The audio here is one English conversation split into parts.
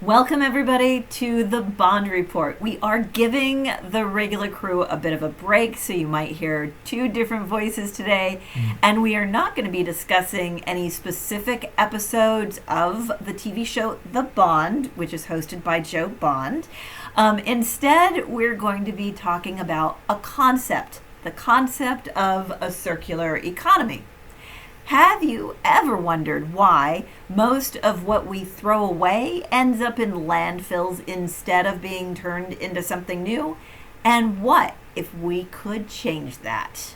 Welcome, everybody, to the Bond Report. We are giving the regular crew a bit of a break, so you might hear two different voices today. And we are not going to be discussing any specific episodes of the TV show The Bond, which is hosted by Joe Bond. Instead, we're going to be talking about a concept, the concept of a circular economy. Have you ever wondered why most of what we throw away ends up in landfills instead of being turned into something new? And what if we could change that?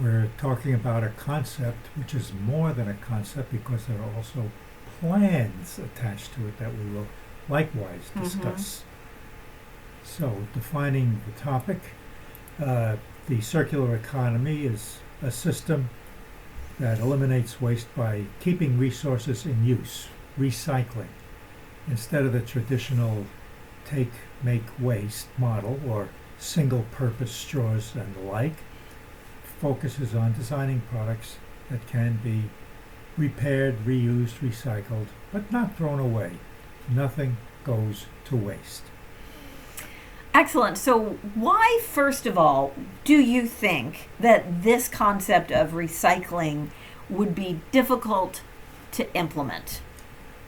We're talking about a concept which is more than a concept because there are also plans attached to it that we will likewise discuss. So, defining the topic, the circular economy is a system that eliminates waste by keeping resources in use, recycling, instead of the traditional take, make, waste model or single-purpose straws and the like. Focuses on designing products that can be repaired, reused, recycled, but not thrown away. Nothing goes to waste. Excellent. So why, first of all, do you think that this concept of recycling would be difficult to implement?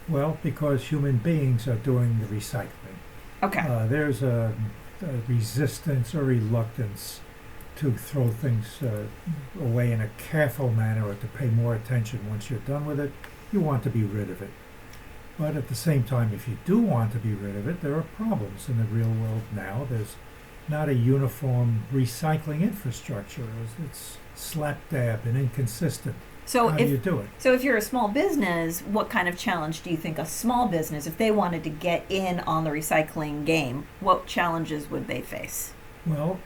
Well, because human beings are doing the recycling. Okay. There's a resistance or reluctance to throw things away in a careful manner or to pay more attention. Once you're done with it, you want to be rid of it. But at the same time, if you do want to be rid of it, there are problems in the real world now. There's not a uniform recycling infrastructure. It's slap-dab and inconsistent. So How do you do it? So if you're a small business, what kind of challenge do you think a small business, if they wanted to get in on the recycling game, what challenges would they face? Well,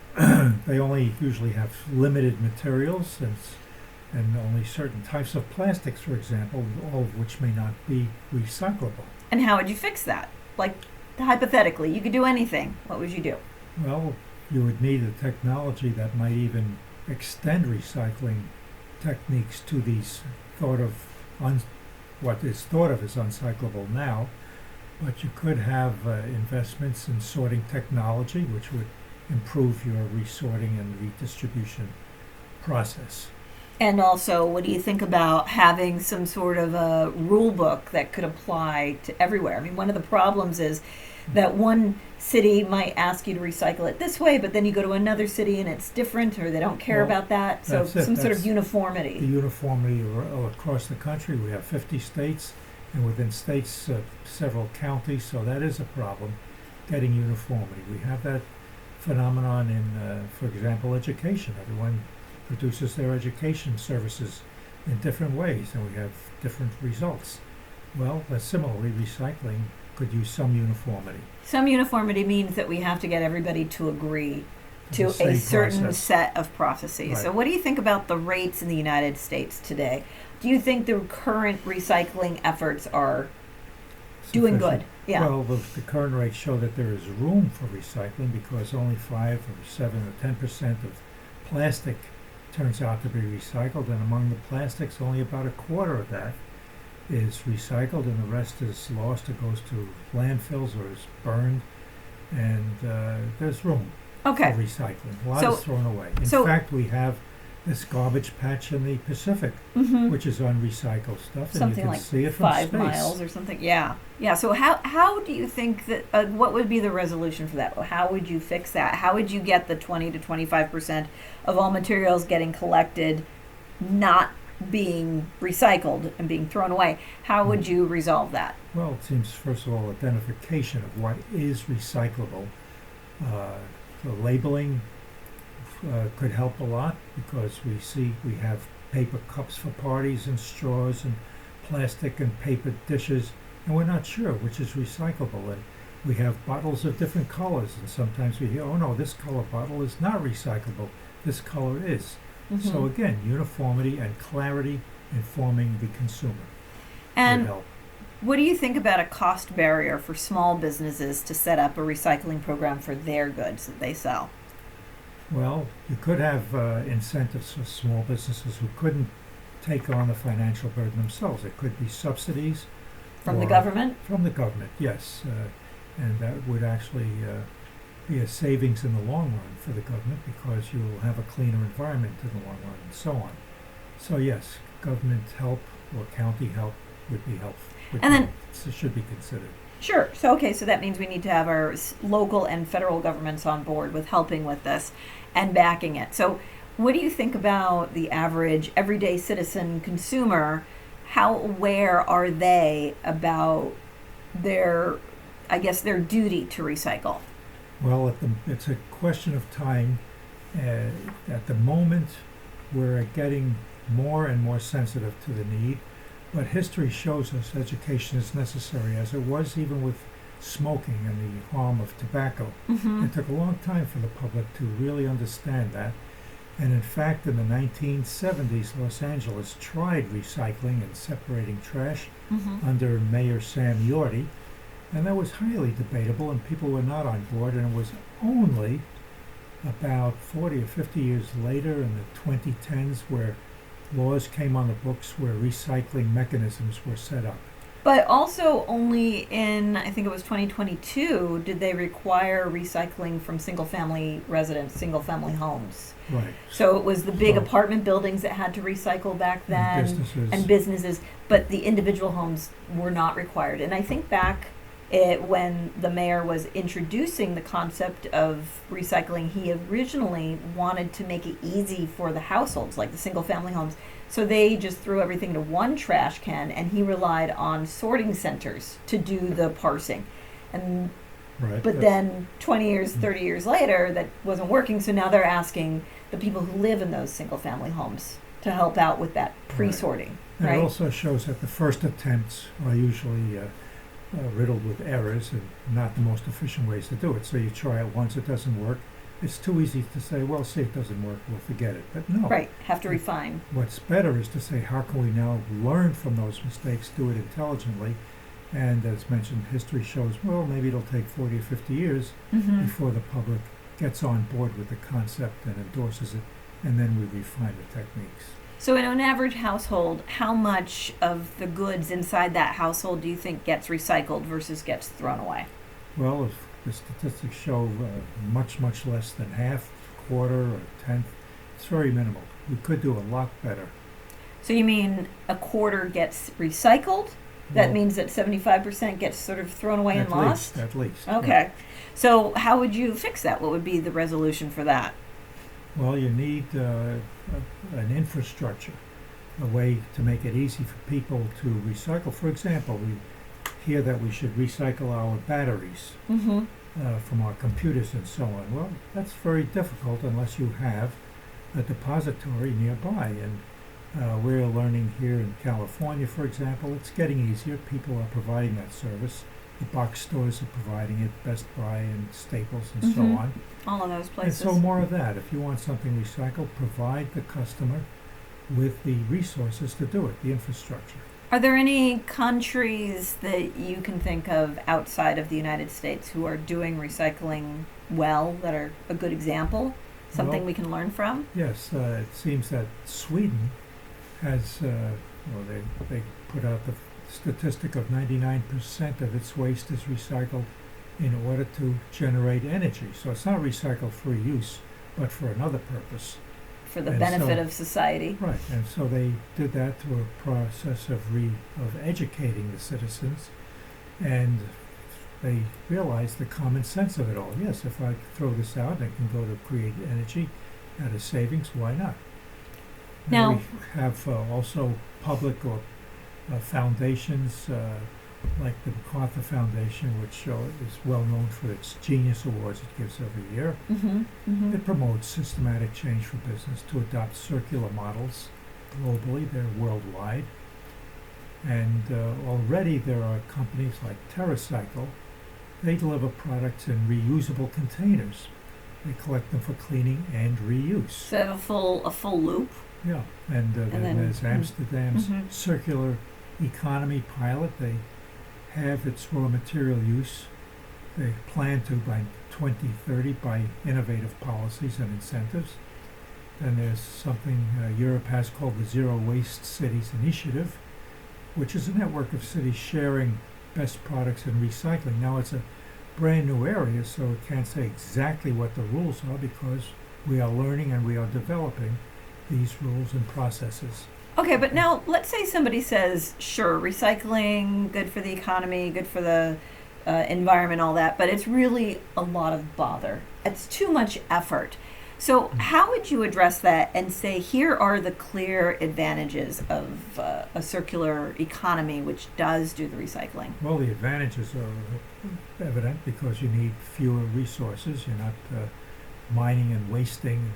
they only usually have limited materials and only certain types of plastics, for example, all of which may not be recyclable. And how would you fix that? Like, hypothetically, you could do anything. What would you do? Well, you would need a technology that might even extend recycling techniques to these what is thought of as uncyclable now. But you could have investments in sorting technology, which would improve your resorting and redistribution process. And also, what do you think about having some sort of a rule book that could apply to everywhere? I mean, one of the problems is that one city might ask you to recycle it this way, but then you go to another city and it's different, or they don't care about that. So some sort of uniformity. The uniformity across the country. We have 50 states, and within states, several counties, so that is a problem, getting uniformity. We have that phenomenon in, for example, education. Everyone produces their education services in different ways, and we have different results. Well, similarly, recycling could use some uniformity. Some uniformity means that we have to get everybody to agree to a certain set of processes. Right. So what do you think about the rates in the United States today? Do you think the current recycling efforts are doing good? Yeah. Well, the current rates show that there is room for recycling because only 5 or 7 or 10% of plastic turns out to be recycled, and among the plastics, only about a quarter of that is recycled, and the rest is lost or goes to landfills or is burned, and there's room for recycling. A lot is thrown away. In fact, we have this garbage patch in the Pacific, which is unrecycled stuff, and you can see it from 5 miles or something. Yeah. So how do you think that, what would be the resolution for that? How would you fix that? How would you get the 20 to 25% of all materials getting collected not being recycled and being thrown away? How would you resolve that? Well, it seems, first of all, identification of what is recyclable. The labeling could help a lot because we have paper cups for parties and straws and plastic and paper dishes, and we're not sure which is recyclable. And we have bottles of different colors, and sometimes we hear, oh no, this color bottle is not recyclable, this color is. So again, uniformity and clarity informing the consumer would help. What do you think about a cost barrier for small businesses to set up a recycling program for their goods that they sell? Well, you could have incentives for small businesses who couldn't take on the financial burden themselves. It could be subsidies From the or government? From the government, yes. And that would actually be a savings in the long run for the government because you'll have a cleaner environment in the long run and so on. So yes, government help or county help would be helpful. And then Should be considered. Sure. So, okay, so that means we need to have our local and federal governments on board with helping with this and backing it. So, what do you think about the average everyday citizen consumer? How aware are they about their, I guess, their duty to recycle? Well, it's a question of time. At the moment, we're getting more and more sensitive to the need. But history shows us education is necessary, as it was even with smoking and the harm of tobacco. Mm-hmm. It took a long time for the public to really understand that. And in fact, in the 1970s, Los Angeles tried recycling and separating trash Mm-hmm. under Mayor Sam Yorty. And that was highly debatable, and people were not on board. And it was only about 40 or 50 years later, in the 2010s, where laws came on the books where recycling mechanisms were set up. But also only in, I think it was 2022, did they require recycling from single-family residents, single-family homes. Right. So it was the big So- apartment buildings that had to recycle back then, Businesses. and businesses, but the individual homes were not required. And I think back when the mayor was introducing the concept of recycling, he originally wanted to make it easy for the households, like the single-family homes. So they just threw everything into one trash can, and he relied on sorting centers to do the parsing. And Right. but then 20 years, 30 years later, that wasn't working. So now they're asking the people who live in those single-family homes to help out with that pre-sorting, And right? it also shows that the first attempts are usually riddled with errors and not the most efficient ways to do it. So you try it once, it doesn't work. It's too easy to say, well, see, it doesn't work, we'll forget it. But no. Right, have to refine. What's better is to say, how can we now learn from those mistakes, do it intelligently? And as mentioned, history shows, well, maybe it'll take 40 or 50 years Mm-hmm. before the public gets on board with the concept and endorses it, and then we refine the techniques. So in an average household, how much of the goods inside that household do you think gets recycled versus gets thrown away? Well, if the statistics show much, much less than half, quarter, or tenth, it's very minimal. We could do a lot better. So you mean a quarter gets recycled? That Well, means that 75% gets sort of thrown away and lost? At least. Okay. So how would you fix that? What would be the resolution for that? Well, you need an infrastructure, a way to make it easy for people to recycle. For example, we hear that we should recycle our batteries Mm-hmm. from our computers and so on. Well, that's very difficult unless you have a depository nearby. And we're learning here in California, for example, it's getting easier. People are providing that service. The box stores are providing it, Best Buy and Staples and so Mhm. on. All of those And places. so more of that. If you want something recycled, provide the customer with the resources to do it, the infrastructure. Are there any countries that you can think of outside of the United States who are doing recycling well, that are a good example? Something Well, we can learn from? Yes, it seems that Sweden has, well, they put out the statistic of 99% of its waste is recycled in order to generate energy. So it's not recycled for use, but for another purpose. For the And benefit so- of society? Right, and so they did that through a process of educating the citizens, and they realized the common sense of it all. Yes, if I throw this out, I can go to create energy at a savings. Why not? And Now- we have also public or foundations like the MacArthur Foundation, which is well known for its Genius Awards it gives every year. Mm-hmm. Mm-hmm. It promotes systematic change for business to adopt circular models globally. They're worldwide. And already there are companies like TerraCycle. They deliver products in reusable containers. They collect them for cleaning and reuse. So have a full loop? Yeah, and then- there's Amsterdam's Mhm. circular economy pilot. They have its raw material use. They plan to by 2030 by innovative policies and incentives. Then there's something Europe has called the Zero Waste Cities Initiative. which is a network of cities sharing best products in recycling. Now, it's a brand new area, so we can't say exactly what the rules are because we are learning and we are developing these rules and processes. Okay, but now let's say somebody says, sure, recycling, good for the economy, good for the environment, all that, but it's really a lot of bother. It's too much effort. So how would you address that and say, here are the clear advantages of a circular economy which does do the recycling? Well, the advantages are evident because you need fewer resources. You're not mining and wasting.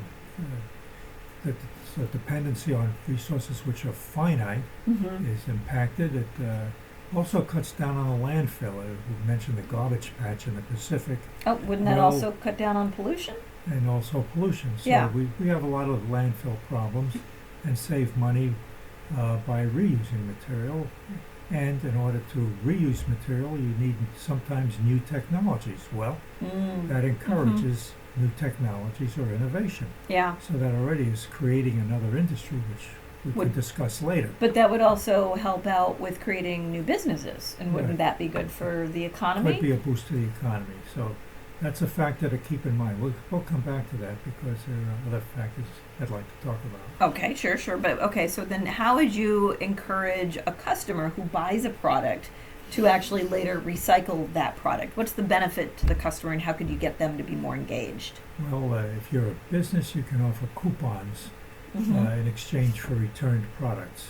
The dependency on resources which are finite is impacted. It also cuts down on the landfill. We mentioned the garbage patch in the Pacific. Oh, wouldn't that also cut down on pollution? And also pollution. So Yeah. we have a lot of landfill problems and save money by reusing material. And in order to reuse material, you need sometimes new technologies. Well, that encourages new technologies or innovation. Yeah. So that already is creating another industry, which we could discuss later. But that would also help out with creating new businesses. And wouldn't Right. that be good for the economy? Could be a boost to the economy. So that's a factor to keep in mind. We'll come back to that because there are other factors I'd like to talk about. Okay, sure. But okay, so then how would you encourage a customer who buys a product to actually later recycle that product? What's the benefit to the customer and how could you get them to be more engaged? Well, if you're a business, you can offer coupons in exchange for returned products.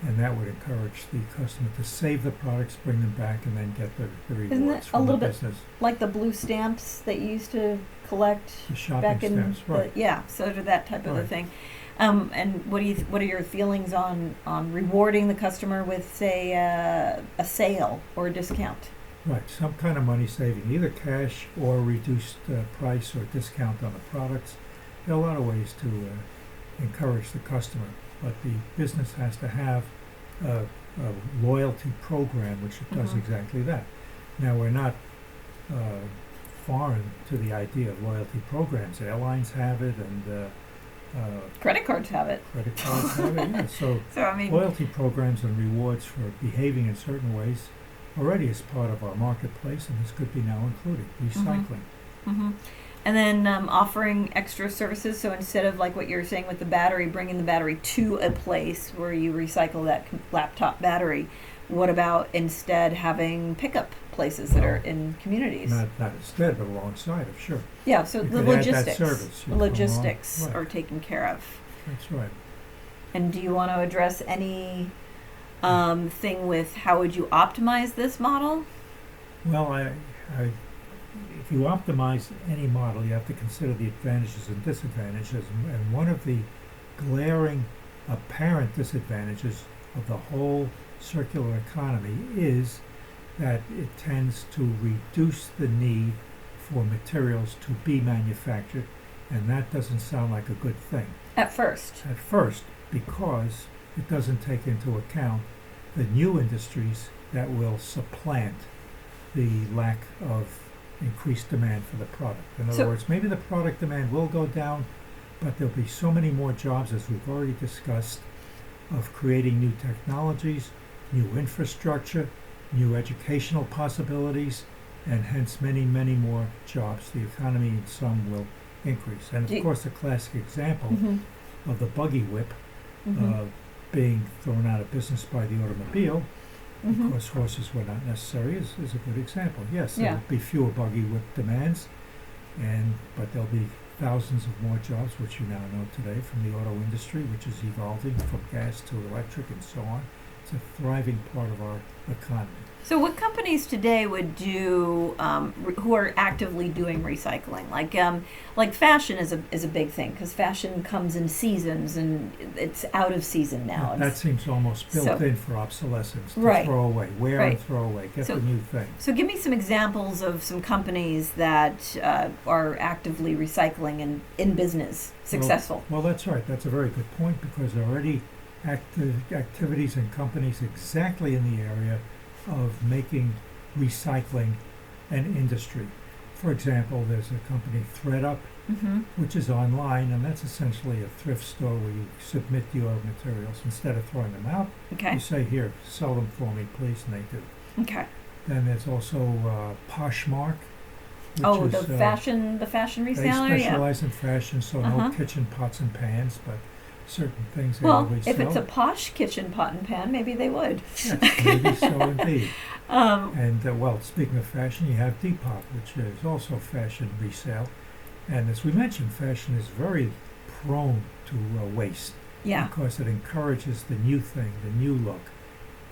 And that would encourage the customer to save the products, bring them back, and then get the Isn't rewards that a from the little bit business. like the blue stamps that you used to collect The shopping back in stamps, right. yeah, sort of that type of a Right. thing. And what are your feelings on rewarding the customer with, say, a sale or a discount? Right, some kind of money saving, either cash or reduced price or discount on the products. There are a lot of ways to encourage the customer, but the business has to have a loyalty program which does exactly that. Now, we're not foreign to the idea of loyalty programs. Airlines have it, and Credit cards have it. credit cards have it. Yeah, so I mean, loyalty programs and rewards for behaving in certain ways already is part of our marketplace, and this could be now included, recycling. and then offering extra services. So instead of like what you're saying with the battery, bringing the battery to a place where you recycle that laptop battery, what about instead having pickup places that are in communities? Not instead, but alongside of, sure. Yeah, so You the could add that logistics, service, the you know, logistics right. are taken care of. That's right. And do you want to address any thing with how would you optimize this model? Well, if you optimize any model, you have to consider the advantages and disadvantages. And one of the glaring apparent disadvantages of the whole circular economy is that it tends to reduce the need for materials to be manufactured, and that doesn't sound like a good thing. At first. At first, because it doesn't take into account the new industries that will supplant the lack of increased demand for the product. In other words, maybe the product demand will go down, but there'll be so many more jobs, as we've already discussed, of creating new technologies, new infrastructure, new educational possibilities, and hence many, many more jobs. The economy in sum will increase. And of course, the classic example of the buggy whip being thrown out of business by the automobile because horses were not necessary is a good example. Yes, there will be fewer buggy whip demands, but there'll be thousands of more jobs, which you now know today from the auto industry, which is evolving from gas to electric and so on. It's a thriving part of our economy. So what companies today would do who are actively doing recycling? Like fashion is a big thing because fashion comes in seasons and it's out of season now. That seems almost built in for obsolescence, to throw away, wear and throw away, get the new thing. So give me some examples of some companies that are actively recycling and in business, successful. Well, that's right. That's a very good point because there are already activities and companies exactly in the area of making recycling an industry. For example, there's a company, ThreadUp, Mm-hmm. which is online, and that's essentially a thrift store where you submit your materials. Instead of throwing them out, Okay. you say, here, sell them for me, please, and they do. Okay. Then there's also Poshmark, which Oh, is, the fashion they reseller. Yeah. specialize in fashion, so Uh-huh. no kitchen pots and pans, but certain things they Well, always if sell. it's a posh kitchen pot and pan, maybe they would. Yes, maybe so indeed. Um, And well, speaking of fashion, you have Depop, which is also fashion resale. And as we mentioned, fashion is very prone to waste yeah. because it encourages the new thing, the new look.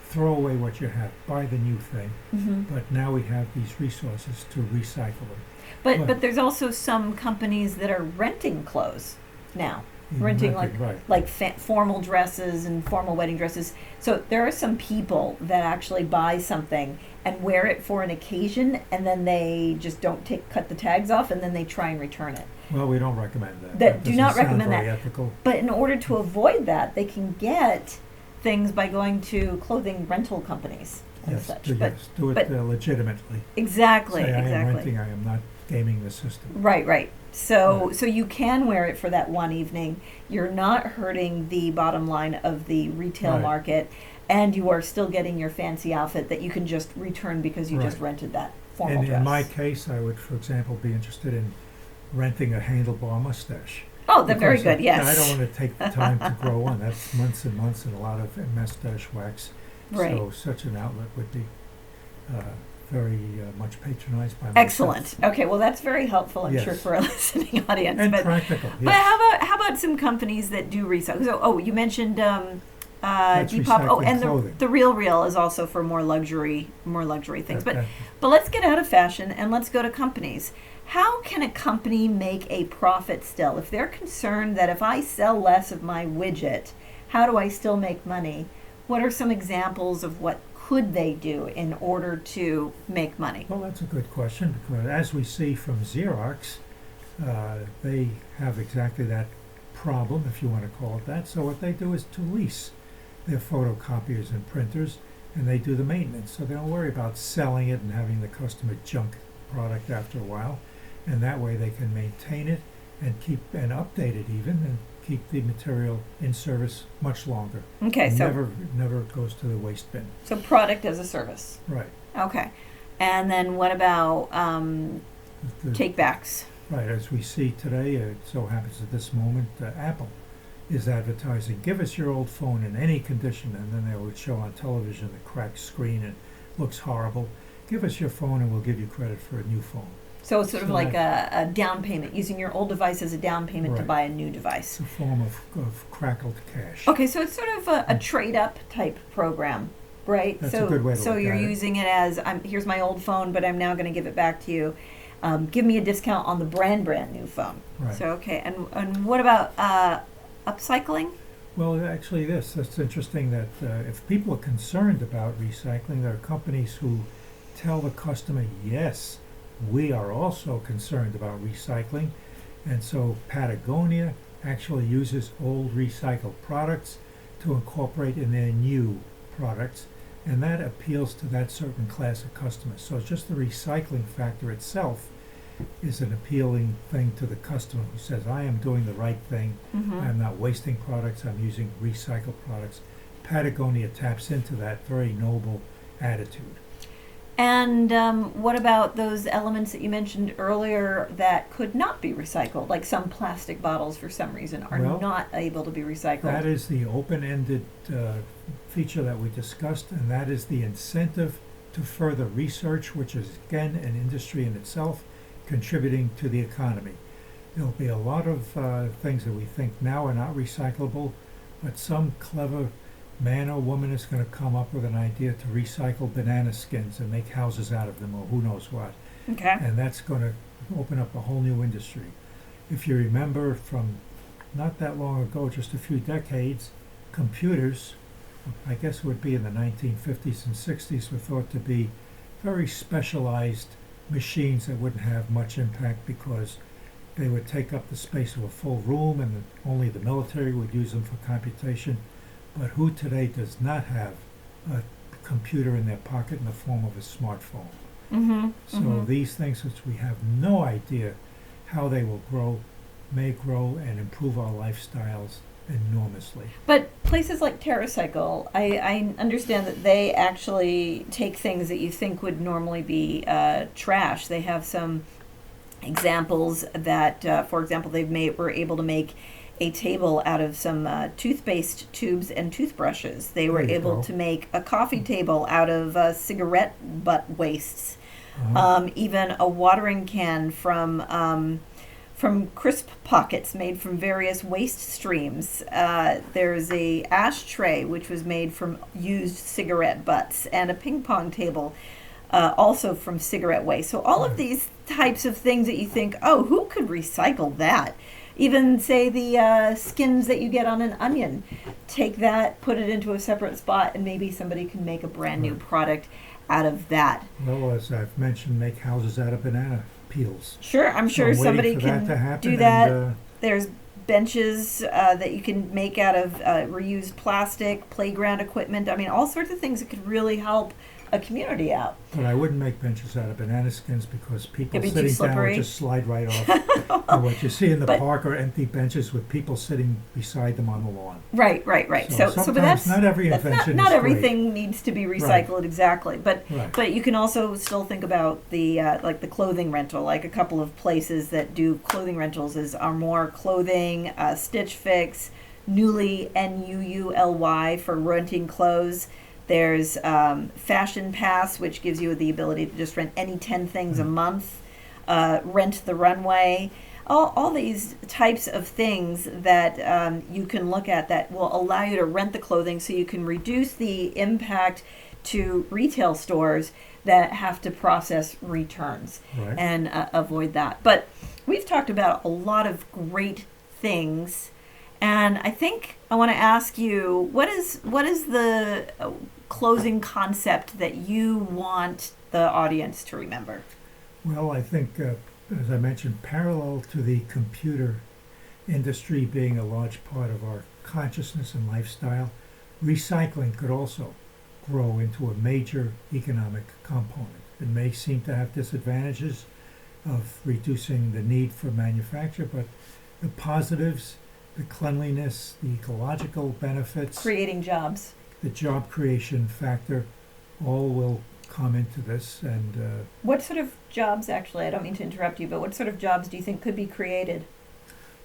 Throw away what you have, buy the new thing. Mm-hmm. But now we have these resources to recycle them. But there's also some companies that are renting clothes now. Even Renting, right. Like formal dresses and formal wedding dresses. So there are some people that actually buy something and wear it for an occasion, and then they just don't cut the tags off, and then they try and return it. Well, we don't recommend that. That do doesn't not sound recommend very that. ethical. But in order to avoid that, they can get things by going to clothing rental companies and Yes, such. do, But yes, do it but- legitimately. exactly, Say, I am exactly. renting, I am not gaming the system. Right. So you can wear it for that one evening. You're not hurting the bottom line of the retail Right. market, and you are still getting your fancy outfit that you can just return because you just Right. rented that formal And dress. in my case, I would, for example, be interested in renting a handlebar mustache. Oh, they're very Because, good. Yes. I don't want to take the time to grow one. That's months and months and a lot of mustache wax. Right. So such an outlet would be very much patronized by myself. Excellent. Okay, well that's very helpful, I'm sure, Yes. for a listening audience. And but practical. but Yes. how about some companies that do resell? So you mentioned That's Depop. Oh, recycling and clothing. the Real is also for more luxury things. That- But let's get out of fashion and let's go to companies. How can a company make a profit still? If they're concerned that if I sell less of my widget, how do I still make money? What are some examples of what could they do in order to make money? Well, that's a good question because as we see from Xerox, they have exactly that problem, if you want to call it that. So what they do is to lease their photocopiers and printers, and they do the maintenance. So they don't worry about selling it and having the customer junk product after a while. And that way they can maintain it and keep and update it even and keep the material in service much longer. Okay, And so never goes to the waste bin. so product as a service. Right. Okay, and then what about The- take-backs? Right, as we see today, it so happens at this moment, Apple is advertising, give us your old phone in any condition, and then they would show on television the cracked screen and looks horrible. Give us your phone and we'll give you credit for a new phone. So it's sort of So like a down payment, using your old device as a down payment to Right. buy a new device. It's a form of crackled cash. Okay, so it's sort of a trade-up type program, right? That's a so good way to so look you're at it. using it as here's my old phone, but I'm now going to give it back to you. Give me a discount on the brand new phone. Right. So okay, and what about upcycling? Well, actually, that's interesting that if people are concerned about recycling, there are companies who tell the customer, yes, we are also concerned about recycling. And so Patagonia actually uses old recycled products to incorporate in their new products. And that appeals to that certain class of customers. So just the recycling factor itself is an appealing thing to the customer who says, I am doing the right thing. Mm-hmm. I'm not wasting products. I'm using recycled products. Patagonia taps into that very noble attitude. And what about those elements that you mentioned earlier that could not be recycled, like some plastic bottles for some reason are Well, not able to be recycled? That is the open-ended feature that we discussed, and that is the incentive to further research, which is, again, an industry in itself, contributing to the economy. There'll be a lot of things that we think now are not recyclable, but some clever man or woman is going to come up with an idea to recycle banana skins and make houses out of them or who knows what. Okay. And that's going to open up a whole new industry. If you remember from not that long ago, just a few decades, computers, I guess it would be in the 1950s and 60s, were thought to be very specialized machines that wouldn't have much impact because they would take up the space of a full room and only the military would use them for computation. But who today does not have a computer in their pocket in the form of a smartphone? So these things which we have no idea how they will grow, may grow and improve our lifestyles enormously. But places like TerraCycle, I understand that they actually take things that you think would normally be trash. They have some examples that, for example, were able to make a table out of some toothpaste tubes and toothbrushes. They were There you able go. to make a coffee table out of cigarette butt wastes. Even a watering can from crisp pockets made from various waste streams. There's a ashtray which was made from used cigarette butts, and a ping pong table also from cigarette waste. So all of these types of things that you think, oh, who could recycle that? Even say the skins that you get on an onion, take that, put it into a separate spot, and maybe somebody can make a brand new product out of that. Well, as I've mentioned, make houses out of banana peels. Sure, I'm So sure I'm waiting somebody for can that to happen, do that. and, There's benches that you can make out of reused plastic, playground equipment. I mean, all sorts of things that could really help a community out. but I wouldn't make benches out of banana skins because people It'd be too sitting down slippery. would just slide right off. And what you see in the But- park are empty benches with people sitting beside them on the lawn. Right. So but sometimes that's not every that's invention not is everything needs to be recycled exactly. But Right. but you can also still think about the like the clothing rental. Like a couple of places that do clothing rentals are more clothing, Stitch Fix, Nuuly, NUULY for renting clothes. There's Fashion Pass, which gives you the ability to just rent any 10 things a month. Rent the Runway. All these types of things that you can look at that will allow you to rent the clothing, so you can reduce the impact to retail stores that have to process returns Right. and avoid that. But we've talked about a lot of great things, and I think I want to ask you, what is the closing concept that you want the audience to remember? Well, I think, as I mentioned, parallel to the computer industry being a large part of our consciousness and lifestyle, recycling could also grow into a major economic component. It may seem to have disadvantages of reducing the need for manufacture, but the positives, the cleanliness, the ecological benefits, Creating jobs. the job creation factor, all will come into this. And What sort of jobs, actually, I don't mean to interrupt you, but what sort of jobs do you think could be created?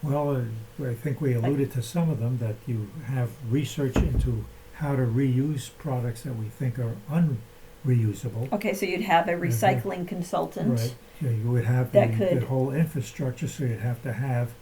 well, I think we alluded to some of them, that you have research into how to reuse products that we think are unreusable. Okay, so you'd have a recycling consultant. Right. Yeah, you would have That the could- whole infrastructure, so you'd have to have,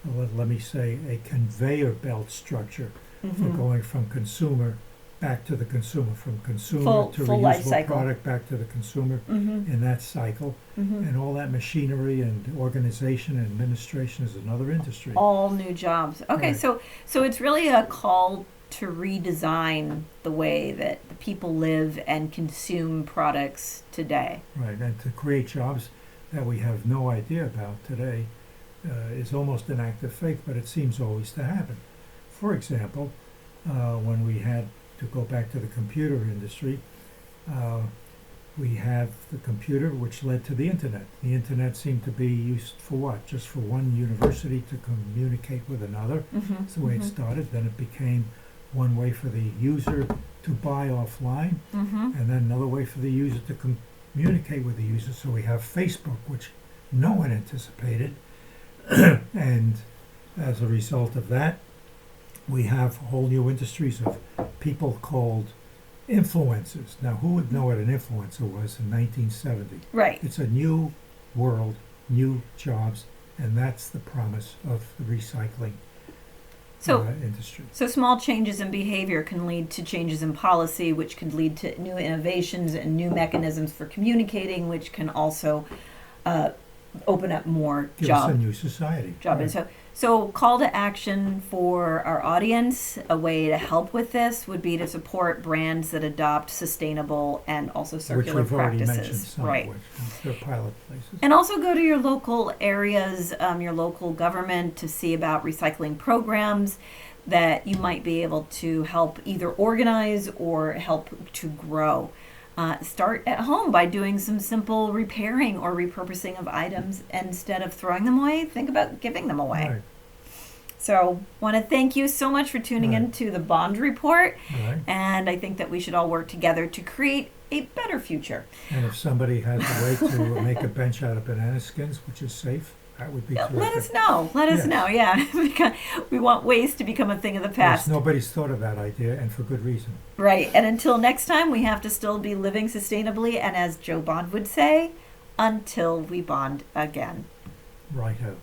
let me say, a conveyor belt structure for Mhm. going from consumer back to the consumer, from consumer Full- to full life reusable cycle. product back to the consumer Mhm. in that cycle. Mhm. And all that machinery and organization and administration is another industry. All new jobs. Okay, Right. so it's really a call to redesign the way that the people live and consume products today. Right, and to create jobs that we have no idea about today is almost an act of faith, but it seems always to happen. For example, when we had to go back to the computer industry, we have the computer, which led to the internet. The internet seemed to be used for what? Just for one university to communicate with another. Mm-hmm. That's the way it started. Then it became one way for the user to buy offline, Mm-hmm. and then another way for the user to communicate with the user. So we have Facebook, which no one anticipated, and as a result of that, we have whole new industries of people called influencers. Now, who would know what an influencer was in 1970? Right. It's a new world, new jobs, and that's the promise of the recycling So industry. So small changes in behavior can lead to changes in policy, which could lead to new innovations and new mechanisms for communicating, which can also open up more Give us a job. new society. And Right. so call to action for our audience, a way to help with this would be to support brands that adopt sustainable and also Which circular we've already mentioned practices. some Right. of which. They're pilot places. And also go to your local areas, your local government, to see about recycling programs that you might be able to help either organize or help to grow. Start at home by doing some simple repairing or repurposing of items. Instead of throwing them away, think about giving them away. Right. So, want to thank you so much for tuning Right. into the Bond Report. Right. And I think that we should all work together to create a better future. And if somebody has a way to make a bench out of banana skins, which is safe, that would be terrific. Let us know. Let us Yes. know. Yeah, because we want waste to become a thing of the Yes, past. nobody's thought of that idea, and for good reason. Right. And until next time, we have to still be living sustainably. And as Joe Bond would say, until we bond again. Righto.